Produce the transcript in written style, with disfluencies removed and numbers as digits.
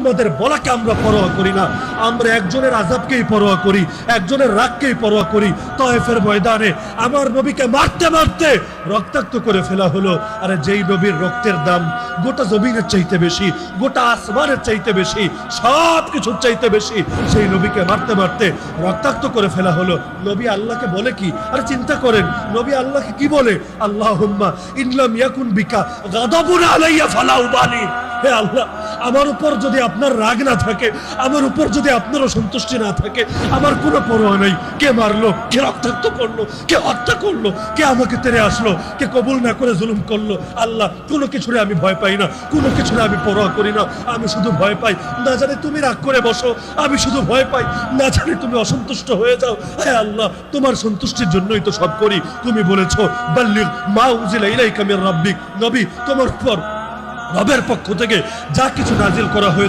তোমাদের বলাকে আমরা পরোয়া করি না, আমরা একজনের আযাবকেই পরোয়া করি, একজনের রাগকেই পরোয়া করি। তায়েফের ময়দানে আমার নবীকে মারতে মারতে রক্তাক্ত করে ফেলা হলো। আরে যেই নবীর রক্তের দাম গোটা জমিনের চাইতে বেশি, গোটা আসমানের চাইতে বেশি, সব কিছুর চাইতে বেশি, সেই নবীকে মারতে মারতে রক্তাক্ত করে ফেলা হলো। নবী আল্লাহকে বলে কি? আরে চিন্তা করেন, নবী আল্লাহকে কি বলে? আল্লাহুম্মা ইনলাম ইয়াকুন বিকা গাদাবুন আলাইয়া ফালা উবালি। হে আল্লাহ, আমার উপর যদি আপনার রাগ না থাকে, আমার উপর যদি আপনার সন্তুষ্টি না থাকে, আমার কোনো পরোয়া নেই। কে মারলো, কে রক্তাক্ত করলো, কে হত্যা করলো, কে আমাকে তেড়ে আসলো, কে কবুল না করে জুলুম করলো, আল্লাহ কোনো কিছুরে আমি ভয় পাই না, কোনো কিছুরে আমি পরোয়া করি না। আমি শুধু ভয় পাই না জানি তুমি রাগ করে বসো, আমি শুধু ভয় পাই না জানি তুমি অসন্তুষ্ট হয়ে যাও। হে আল্লাহ, তোমার সন্তুষ্টির জন্যই তো সব করি। তুমি বলেছো বাল্লিগ মা উনজিলা ইলাইকা মির রাব্বিক, নবী তোমার উপর রবের পক্ষ থেকে যা কিছু নাজিল করা হয়েছে